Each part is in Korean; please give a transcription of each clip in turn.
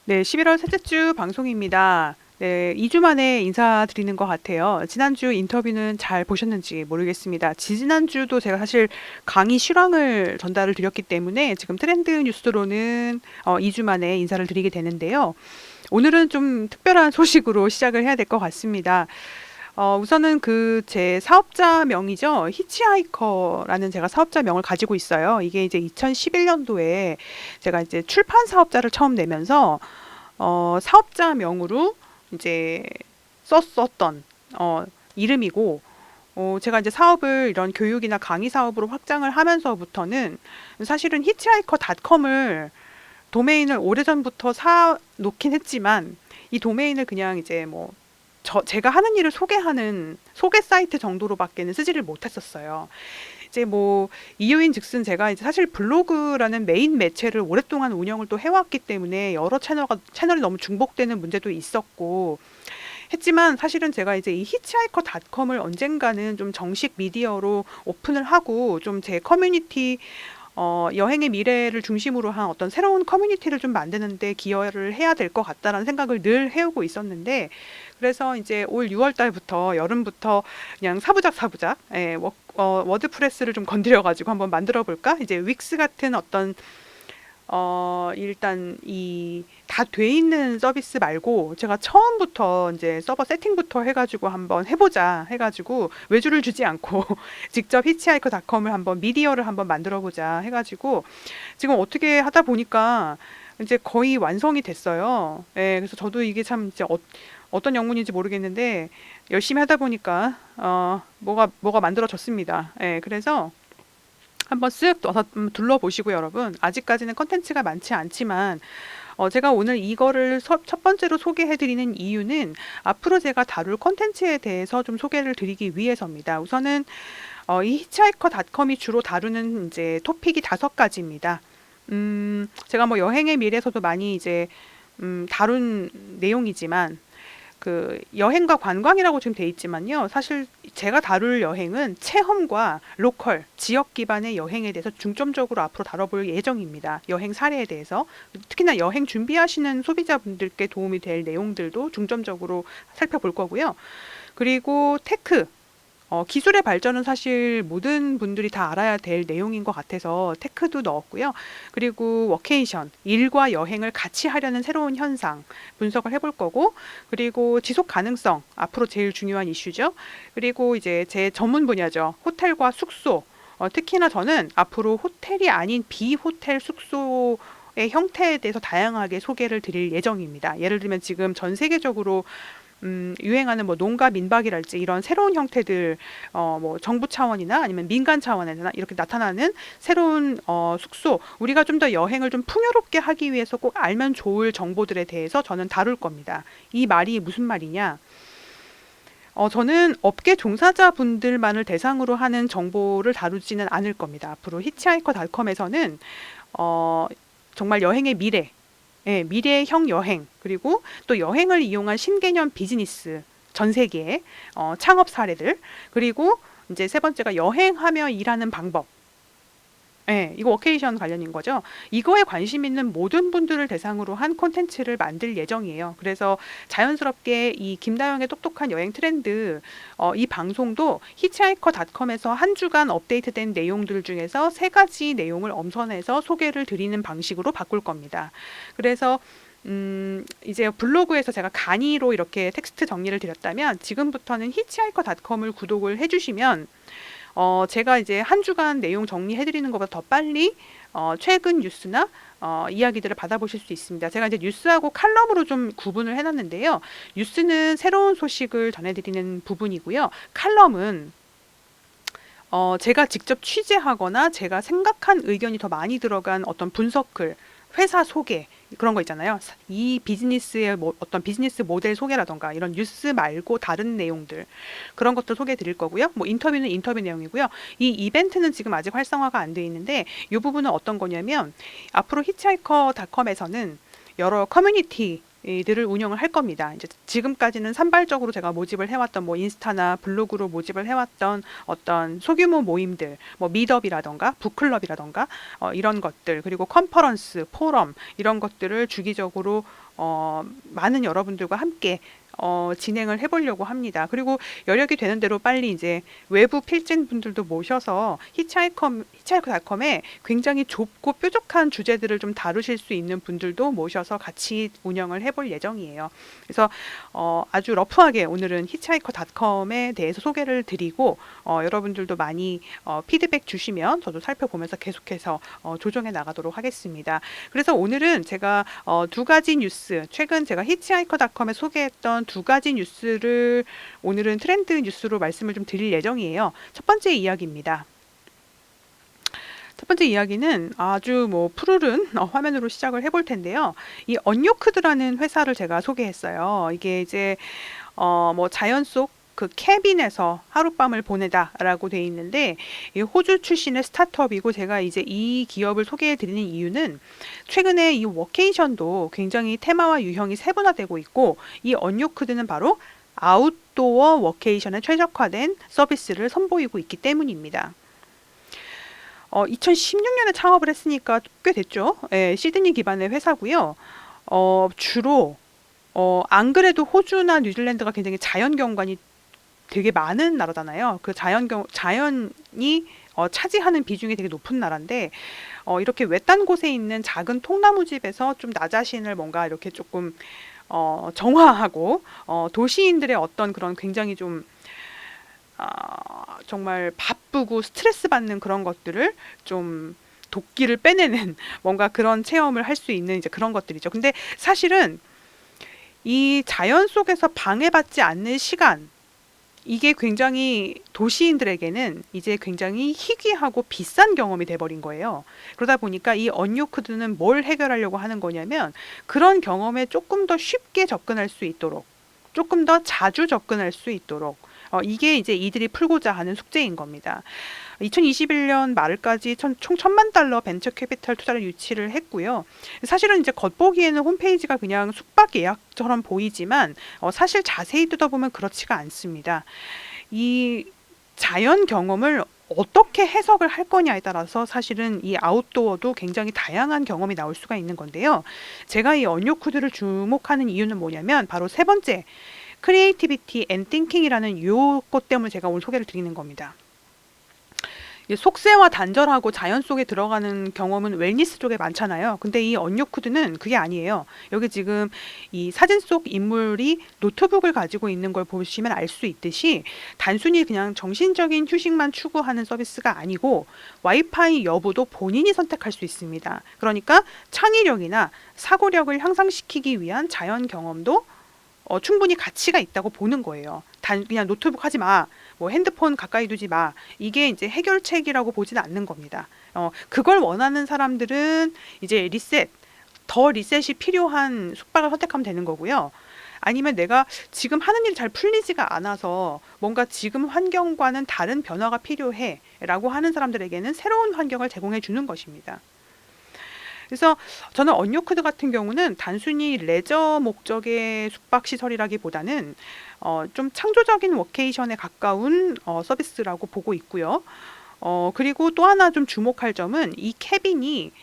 네, 11월 셋째 주 방송입니다. 네, 2주 만에 인사드리는 것 같아요. 지난주 인터뷰는 잘 보셨는지 모르겠습니다. 지난주도 제가 사실 강의 실황을 전달을 드렸기 때문에 지금 트렌드 뉴스로는 2주 만에 인사를 드리게 되는데요. 오늘은 좀 특별한 소식으로 시작을 해야 될 것 같습니다. 우선은 그 제 사업자명이죠. 히치하이커라는 제가 사업자명을 가지고 있어요. 이게 이제 2011년도에 제가 이제 출판 사업자를 처음 내면서 사업자명으로 이제 썼었던 이름이고, 제가 이제 사업을 이런 교육이나 강의 사업으로 확장을 하면서부터는 사실은 히치하이커닷컴을 도메인을 오래전부터 사 놓긴 했지만 이 도메인을 그냥 이제 뭐 제가 하는 일을 소개하는 소개 사이트 정도로밖에는 쓰지를 못했었어요. 이제 뭐 이유인즉슨 제가 이제 사실 블로그라는 메인 매체를 오랫동안 운영을 또 해왔기 때문에 여러 채널이 너무 중복되는 문제도 있었고 했지만 사실은 제가 이제 이 히치하이커닷컴을 언젠가는 좀 정식 미디어로 오픈을 하고 좀 제 커뮤니티 여행의 미래를 중심으로 한 어떤 새로운 커뮤니티를 좀 만드는데 기여를 해야 될 것 같다라는 생각을 늘 해오고 있었는데, 그래서 이제 올 6월 달부터 여름부터 그냥 사부작 워드프레스를 좀 건드려가지고 한번 만들어 볼까? 이제 윅스 같은 어떤 일단 이 다 돼 있는 서비스 말고 제가 처음부터 이제 서버 세팅부터 해가지고 한번 해보자 해가지고 외주를 주지 않고 직접 히치하이커닷컴을 한번 미디어를 한번 만들어 보자 해가지고 지금 어떻게 하다 보니까 이제 거의 완성이 됐어요. 예, 그래서 저도 이게 참 이제 어떤 영문인지 모르겠는데 열심히 하다 보니까 뭐가 만들어졌습니다. 예, 그래서 한번 쓱 와서 둘러보시고 여러분, 아직까지는 컨텐츠가 많지 않지만 제가 오늘 이거를 첫 번째로 소개해드리는 이유는 앞으로 제가 다룰 컨텐츠에 대해서 좀 소개를 드리기 위해서입니다. 우선은 이 히치하이커닷컴이 주로 다루는 이제 토픽이 5가지입니다. 제가 뭐 여행의 미래에서도 많이 이제 다룬 내용이지만 그 여행과 관광이라고 지금 돼 있지만요. 사실 제가 다룰 여행은 체험과 로컬, 지역 기반의 여행에 대해서 중점적으로 앞으로 다뤄볼 예정입니다. 여행 사례에 대해서. 특히나 여행 준비하시는 소비자분들께 도움이 될 내용들도 중점적으로 살펴볼 거고요. 그리고 테크, 기술의 발전은 사실 모든 분들이 다 알아야 될 내용인 것 같아서 테크도 넣었고요. 그리고 워케이션, 일과 여행을 같이 하려는 새로운 현상 분석을 해볼 거고, 그리고 지속 가능성, 앞으로 제일 중요한 이슈죠. 그리고 이제 제 전문 분야죠. 호텔과 숙소. 특히나 저는 앞으로 호텔이 아닌 비호텔 숙소의 형태에 대해서 다양하게 소개를 드릴 예정입니다. 예를 들면 지금 전 세계적으로 유행하는 뭐 농가 민박이랄지 이런 새로운 형태들, 뭐 정부 차원이나 아니면 민간 차원에서나 이렇게 나타나는 새로운 숙소, 우리가 좀 더 여행을 좀 풍요롭게 하기 위해서 꼭 알면 좋을 정보들에 대해서 저는 다룰 겁니다. 이 말이 무슨 말이냐? 저는 업계 종사자분들만을 대상으로 하는 정보를 다루지는 않을 겁니다. 앞으로 히치하이커닷컴에서는 어, 정말 여행의 미래, 예, 미래형 여행, 그리고 또 여행을 이용한 신개념 비즈니스, 전 세계의 창업 사례들, 그리고 이제 세 번째가 여행하며 일하는 방법. 예, 이거 워케이션 관련인 거죠. 이거에 관심 있는 모든 분들을 대상으로 한 콘텐츠를 만들 예정이에요. 그래서 자연스럽게 이 김다영의 똑똑한 여행 트렌드, 이 방송도 히치하이커닷컴에서 한 주간 업데이트된 내용들 중에서 3가지 내용을 엄선해서 소개를 드리는 방식으로 바꿀 겁니다. 그래서 이제 블로그에서 제가 간이로 이렇게 텍스트 정리를 드렸다면 지금부터는 히치하이커닷컴을 구독을 해주시면 제가 이제 한 주간 내용 정리해드리는 것보다 더 빨리 최근 뉴스나 이야기들을 받아보실 수 있습니다. 제가 이제 뉴스하고 칼럼으로 좀 구분을 해놨는데요. 뉴스는 새로운 소식을 전해드리는 부분이고요. 칼럼은 제가 직접 취재하거나 제가 생각한 의견이 더 많이 들어간 어떤 분석글, 회사 소개 그런 거 있잖아요. 이 비즈니스의 뭐 어떤 비즈니스 모델 소개라던가 이런 뉴스 말고 다른 내용들 그런 것들 소개해 드릴 거고요. 뭐 인터뷰는 인터뷰 내용이고요. 이 이벤트는 지금 아직 활성화가 안 돼 있는데 이 부분은 어떤 거냐면 앞으로 히치하이커닷컴에서는 여러 커뮤니티들을 운영을 할 겁니다. 이제 지금까지는 산발적으로 제가 모집을 해왔던 뭐 인스타나 블로그로 모집을 해왔던 어떤 소규모 모임들, 뭐 미더비라던가 북클럽이라던가 이런 것들, 그리고 컨퍼런스, 포럼 이런 것들을 주기적으로 많은 여러분들과 함께 진행을 해보려고 합니다. 그리고 여력이 되는 대로 빨리 이제 외부 필진 분들도 모셔서 히치하이커닷컴에 굉장히 좁고 뾰족한 주제들을 좀 다루실 수 있는 분들도 모셔서 같이 운영을 해볼 예정이에요. 그래서 아주 러프하게 오늘은 히치하이커닷컴에 대해서 소개를 드리고 여러분들도 많이 피드백 주시면 저도 살펴보면서 계속해서 조정해 나가도록 하겠습니다. 그래서 오늘은 제가 두 가지 뉴스, 최근 제가 히치하이커닷컴에 소개했던 두 가지 뉴스를 오늘은 트렌드 뉴스로 말씀을 좀 드릴 예정이에요. 첫 번째 이야기입니다. 첫 번째 이야기는 아주 뭐 푸르른 화면으로 시작을 해볼 텐데요. 이 언요크드라는 회사를 제가 소개했어요. 이게 이제 뭐 자연 속 그 캐빈에서 하룻밤을 보내다라고 돼 있는데 이 호주 출신의 스타트업이고 제가 이제 이 기업을 소개해 드리는 이유는 최근에 이 워케이션도 굉장히 테마와 유형이 세분화되고 있고 이 언요크드는 바로 아웃도어 워케이션에 최적화된 서비스를 선보이고 있기 때문입니다. 2016년에 창업을 했으니까 꽤 됐죠. 예, 시드니 기반의 회사고요. 주로 안 그래도 호주나 뉴질랜드가 굉장히 자연 경관이 되게 많은 나라잖아요. 그 자연이 차지하는 비중이 되게 높은 나라인데 이렇게 외딴 곳에 있는 작은 통나무집에서 좀 나 자신을 뭔가 이렇게 조금 정화하고 도시인들의 어떤 그런 굉장히 좀 정말 바쁘고 스트레스 받는 그런 것들을 좀 도끼를 빼내는 뭔가 그런 체험을 할 수 있는 이제 그런 것들이죠. 근데 사실은 이 자연 속에서 방해받지 않는 시간, 이게 굉장히 도시인들에게는 이제 굉장히 희귀하고 비싼 경험이 돼버린 거예요. 그러다 보니까 이 언요크드는 뭘 해결하려고 하는 거냐면 그런 경험에 조금 더 쉽게 접근할 수 있도록, 조금 더 자주 접근할 수 있도록 이게 이제 이들이 풀고자 하는 숙제인 겁니다. 2021년 말까지 총 $1,000만 벤처 캐피탈 투자를 유치를 했고요. 사실은 이제 겉보기에는 홈페이지가 그냥 숙박 예약처럼 보이지만 사실 자세히 뜯어보면 그렇지가 않습니다. 이 자연 경험을 어떻게 해석을 할 거냐에 따라서 사실은 이 아웃도어도 굉장히 다양한 경험이 나올 수가 있는 건데요. 제가 이 언요크드를 주목하는 이유는 뭐냐면 바로 세 번째, 크리에이티비티 앤 띵킹이라는 요것 때문에 제가 오늘 소개를 드리는 겁니다. 속세와 단절하고 자연 속에 들어가는 경험은 웰니스 쪽에 많잖아요. 근데 이 언요크드는 그게 아니에요. 여기 지금 이 사진 속 인물이 노트북을 가지고 있는 걸 보시면 알 수 있듯이 단순히 그냥 정신적인 휴식만 추구하는 서비스가 아니고 와이파이 여부도 본인이 선택할 수 있습니다. 그러니까 창의력이나 사고력을 향상시키기 위한 자연 경험도 충분히 가치가 있다고 보는 거예요. 그냥 노트북 하지 마, 뭐 핸드폰 가까이 두지 마. 이게 이제 해결책이라고 보지는 않는 겁니다. 그걸 원하는 사람들은 이제 더 리셋이 필요한 숙박을 선택하면 되는 거고요. 아니면 내가 지금 하는 일이 잘 풀리지가 않아서 뭔가 지금 환경과는 다른 변화가 필요해 라고 하는 사람들에게는 새로운 환경을 제공해 주는 것입니다. 그래서 저는 언요크드 같은 경우는 단순히 레저 목적의 숙박시설이라기보다는 좀 창조적인 워케이션에 가까운 서비스라고 보고 있고요. 그리고 또 하나 좀 주목할 점은 이 캐빈이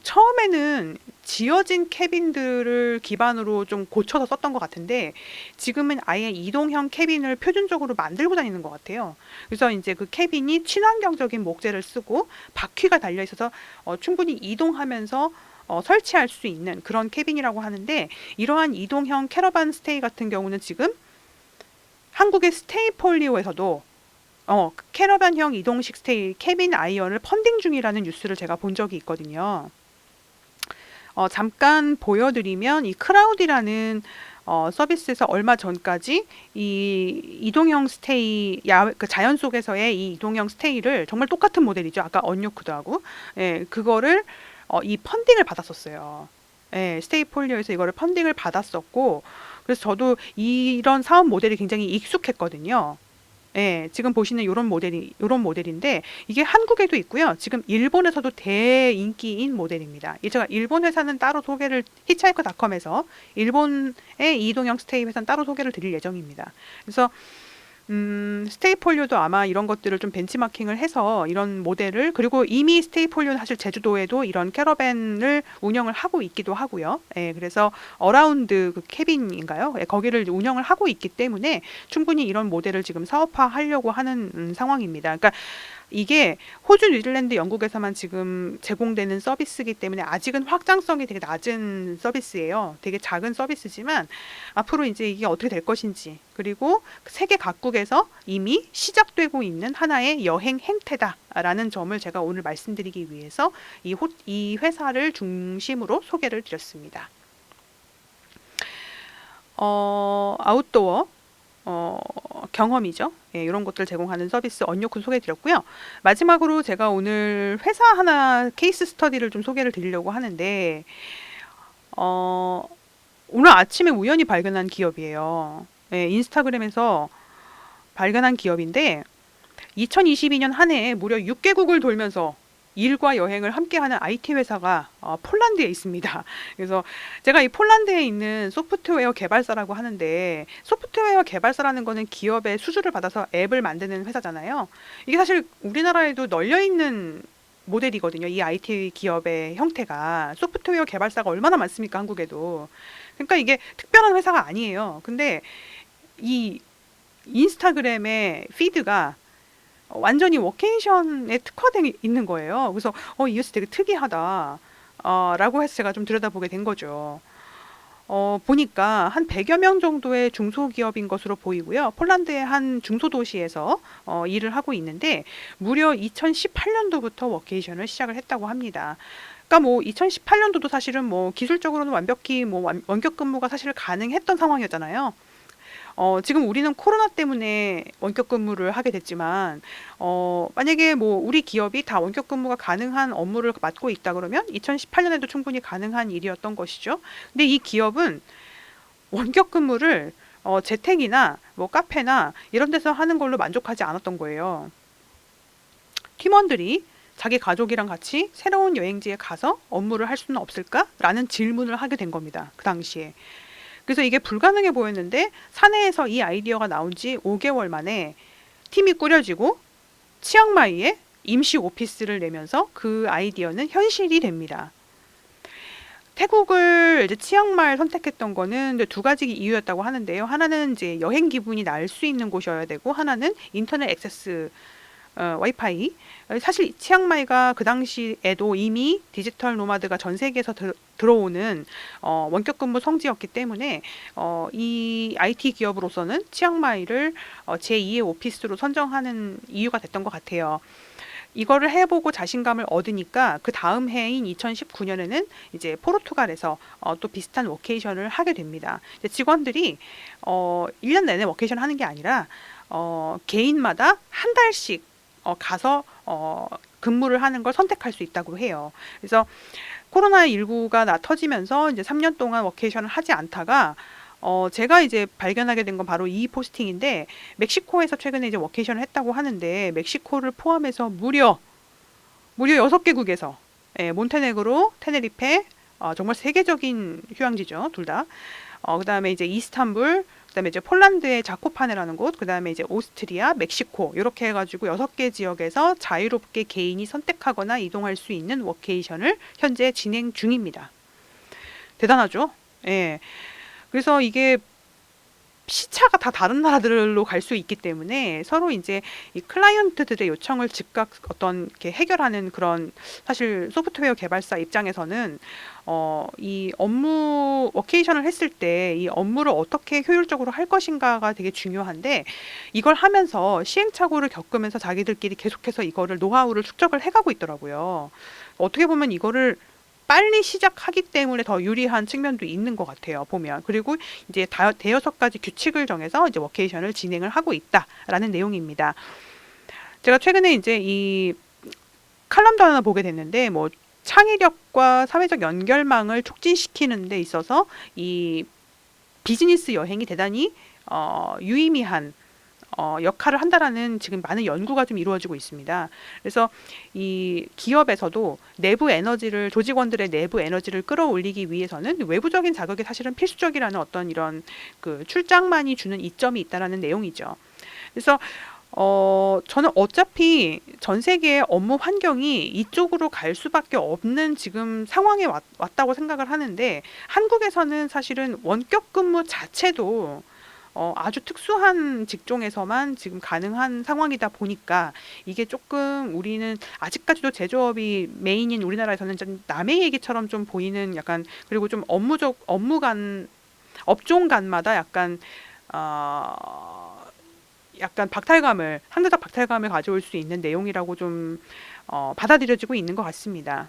처음에는 지어진 캐빈들을 기반으로 좀 고쳐서 썼던 것 같은데 지금은 아예 이동형 캐빈을 표준적으로 만들고 다니는 것 같아요. 그래서 이제 그 캐빈이 친환경적인 목재를 쓰고 바퀴가 달려 있어서 충분히 이동하면서 설치할 수 있는 그런 캐빈이라고 하는데 이러한 이동형 캐러반 스테이 같은 경우는 지금 한국의 스테이폴리오에서도 캐러반형 이동식 스테이 캐빈 아이언을 펀딩 중이라는 뉴스를 제가 본 적이 있거든요. 잠깐 보여드리면 이 크라우디라는 서비스에서 얼마 전까지 이 이동형 스테이, 그 자연 속에서의 이 이동형 스테이를 정말 똑같은 모델이죠. 아까 언요크드하고 그거를 이 펀딩을 받았었어요. 스테이폴리오에서 이거를 펀딩을 받았었고 그래서 저도 이런 사업 모델이 굉장히 익숙했거든요. 지금 보시는 이런 모델인데 이게 한국에도 있고요. 지금 일본에서도 대인기인 모델입니다. 제가 일본 회사는 따로 소개를 히치하이커닷컴에서 일본의 이동형 스테이 회사는 따로 소개를 드릴 예정입니다. 그래서 스테이폴리오도 아마 이런 것들을 좀 벤치마킹을 해서 이런 모델을, 그리고 이미 스테이폴리오는 사실 제주도에도 이런 캐러밴을 운영을 하고 있기도 하고요. 예, 그래서 어라운드 그 캐빈인가요? 예, 거기를 운영을 하고 있기 때문에 충분히 이런 모델을 지금 사업화하려고 하는 상황입니다. 그러니까 이게 호주, 뉴질랜드, 영국에서만 지금 제공되는 서비스이기 때문에 아직은 확장성이 되게 낮은 서비스예요. 되게 작은 서비스지만 앞으로 이제 이게 어떻게 될 것인지, 그리고 세계 각국에서 이미 시작되고 있는 하나의 여행 행태다라는 점을 제가 오늘 말씀드리기 위해서 이 회사를 중심으로 소개를 드렸습니다. 아웃도어 경험이죠. 예, 이런 것들 제공하는 서비스 언요쿤 소개해드렸고요. 마지막으로 제가 오늘 회사 하나 케이스 스터디를 좀 소개를 드리려고 하는데, 오늘 아침에 우연히 발견한 기업이에요. 예, 인스타그램에서 발견한 기업인데 2022년 한 해에 무려 6개국을 돌면서 일과 여행을 함께하는 IT 회사가 폴란드에 있습니다. 그래서 제가 이 폴란드에 있는 소프트웨어 개발사라고 하는데, 소프트웨어 개발사라는 거는 기업의 수주를 받아서 앱을 만드는 회사잖아요. 이게 사실 우리나라에도 널려 있는 모델이거든요. 이 IT 기업의 형태가. 소프트웨어 개발사가 얼마나 많습니까, 한국에도. 그러니까 이게 특별한 회사가 아니에요. 근데 이 인스타그램의 피드가 완전히 워케이션에 특화되어 있는 거예요. 그래서 이 뉴스 되게 특이하다 라고 해서 제가 좀 들여다보게 된 거죠. 보니까 한 100여 명 정도의 중소기업인 것으로 보이고요. 폴란드의 한 중소도시에서 일을 하고 있는데 무려 2018년도부터 워케이션을 시작을 했다고 합니다. 그러니까 뭐 2018년도도 사실은 뭐 기술적으로는 완벽히 뭐 원격 근무가 사실 가능했던 상황이었잖아요. 지금 우리는 코로나 때문에 원격 근무를 하게 됐지만, 만약에 뭐 우리 기업이 다 원격 근무가 가능한 업무를 맡고 있다 그러면 2018년에도 충분히 가능한 일이었던 것이죠. 근데 이 기업은 원격 근무를 재택이나 뭐 카페나 이런 데서 하는 걸로 만족하지 않았던 거예요. 팀원들이 자기 가족이랑 같이 새로운 여행지에 가서 업무를 할 수는 없을까라는 질문을 하게 된 겁니다. 그 당시에. 그래서 이게 불가능해 보였는데 사내에서 이 아이디어가 나온 지 5개월 만에 팀이 꾸려지고 치앙마이에 임시 오피스를 내면서 그 아이디어는 현실이 됩니다. 태국을 이제 치앙마이를 선택했던 거는 두 가지 이유였다고 하는데요. 하나는 이제 여행 기분이 날 수 있는 곳이어야 되고, 하나는 인터넷 액세스 와이파이. 사실 치앙마이가 그 당시에도 이미 디지털 노마드가 전 세계에서 들어오는 원격 근무 성지였기 때문에 이 IT 기업으로서는 치앙마이를 제2의 오피스로 선정하는 이유가 됐던 것 같아요. 이거를 해보고 자신감을 얻으니까 그 다음 해인 2019년에는 이제 포르투갈에서 또 비슷한 워케이션을 하게 됩니다. 직원들이 1년 내내 워케이션 하는 게 아니라 개인마다 한 달씩 가서 근무를 하는 걸 선택할 수 있다고 해요. 그래서 코로나19가 터지면서 이제 3년 동안 워케이션을 하지 않다가 제가 이제 발견하게 된 건 바로 이 포스팅인데, 멕시코에서 최근에 이제 워케이션을 했다고 하는데 멕시코를 포함해서 무려 6개국에서, 예, 몬테네그로, 테네리페, 정말 세계적인 휴양지죠, 둘 다. 그다음에 이제 이스탄불, 그다음에 이제 폴란드의 자코파네라는 곳, 그다음에 이제 오스트리아, 멕시코, 이렇게 해가지고 6개 지역에서 자유롭게 개인이 선택하거나 이동할 수 있는 워케이션을 현재 진행 중입니다. 대단하죠? 예. 그래서 이게 시차가 다 다른 나라들로 갈 수 있기 때문에 서로 이제 이 클라이언트들의 요청을 즉각 어떤 이렇게 해결하는 그런, 사실 소프트웨어 개발사 입장에서는 이 업무 워케이션을 했을 때 이 업무를 어떻게 효율적으로 할 것인가가 되게 중요한데, 이걸 하면서 시행착오를 겪으면서 자기들끼리 계속해서 이거를 노하우를 축적을 해가고 있더라고요. 어떻게 보면 이거를 빨리 시작하기 때문에 더 유리한 측면도 있는 것 같아요, 보면. 그리고 이제 대여섯 가지 규칙을 정해서 이제 워케이션을 진행을 하고 있다라는 내용입니다. 제가 최근에 이제 이 칼럼도 하나 보게 됐는데, 뭐 창의력과 사회적 연결망을 촉진시키는 데 있어서 이 비즈니스 여행이 대단히 유의미한 역할을 한다라는 지금 많은 연구가 좀 이루어지고 있습니다. 그래서 이 기업에서도 내부 에너지를, 조직원들의 내부 에너지를 끌어올리기 위해서는 외부적인 자극이 사실은 필수적이라는 어떤 이런 그 출장만이 주는 이점이 있다라는 내용이죠. 그래서 저는 어차피 전 세계의 업무 환경이 이쪽으로 갈 수밖에 없는 지금 상황에 왔다고 생각을 하는데, 한국에서는 사실은 원격 근무 자체도 아주 특수한 직종에서만 지금 가능한 상황이다 보니까, 이게 조금 우리는 아직까지도 제조업이 메인인 우리나라에서는 좀 남의 얘기처럼 좀 보이는, 약간, 그리고 좀 업무 간 업종 간마다 약간 상대적 박탈감을 가져올 수 있는 내용이라고 좀 받아들여지고 있는 것 같습니다.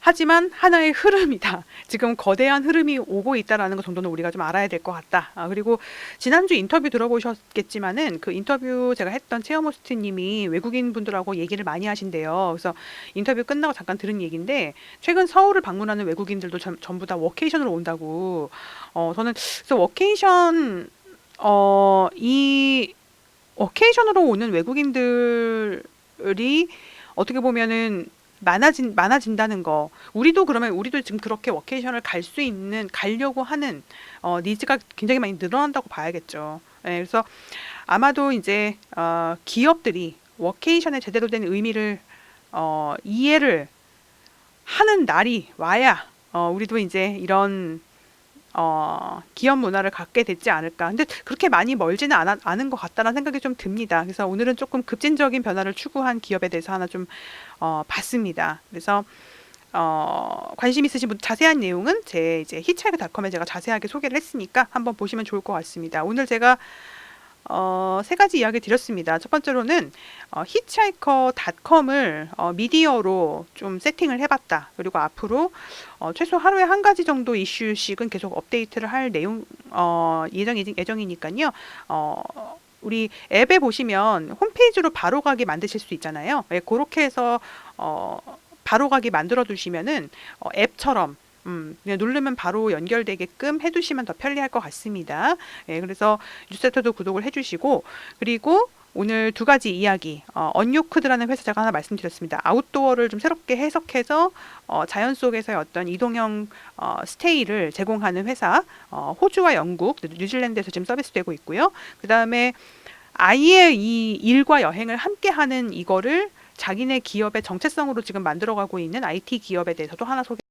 하지만 하나의 흐름이다. 지금 거대한 흐름이 오고 있다라는 것 정도는 우리가 좀 알아야 될 것 같다. 그리고 지난주 인터뷰 들어보셨겠지만은, 그 인터뷰 제가 했던 체험호스트님이 외국인 분들하고 얘기를 많이 하신대요. 그래서 인터뷰 끝나고 잠깐 들은 얘기인데, 최근 서울을 방문하는 외국인들도 전부 다 워케이션으로 온다고. 저는 그래서 이 워케이션으로 오는 외국인들이 어떻게 보면은 많아진다는 거. 우리도 지금 그렇게 워케이션을 가려고 하는 니즈가 굉장히 많이 늘어난다고 봐야겠죠. 예, 그래서 아마도 이제 기업들이 워케이션의 제대로 된 의미를 이해를 하는 날이 와야 우리도 이제 이런 기업 문화를 갖게 되지 않을까. 근데 그렇게 많이 멀지는 않은 것 같다는 생각이 좀 듭니다. 그래서 오늘은 조금 급진적인 변화를 추구한 기업에 대해서 하나 좀 봤습니다. 그래서 관심 있으신 분, 자세한 내용은 제 이제 히치하이크닷컴에 제가 자세하게 소개를 했으니까 한번 보시면 좋을 것 같습니다. 오늘 제가 세 가지 이야기 드렸습니다. 첫 번째로는 히치하이커닷컴을 미디어로 좀 세팅을 해봤다. 그리고 앞으로 최소 하루에 한 가지 정도 이슈씩은 계속 업데이트를 할 예정이니까요. 우리 앱에 보시면 홈페이지로 바로 가기 만드실 수 있잖아요. 예, 그렇게 해서 바로 가기 만들어 두시면은 앱처럼 그냥 누르면 바로 연결되게끔 해두시면 더 편리할 것 같습니다. 예, 그래서 뉴스레터도 구독을 해주시고, 그리고 오늘 두 가지 이야기, 언요크드라는 회사 제가 하나 말씀드렸습니다. 아웃도어를 좀 새롭게 해석해서 자연 속에서의 어떤 이동형 스테이를 제공하는 회사, 호주와 영국, 뉴질랜드에서 지금 서비스되고 있고요. 그 다음에 아예 이 일과 여행을 함께하는 이거를 자기네 기업의 정체성으로 지금 만들어가고 있는 IT 기업에 대해서도 하나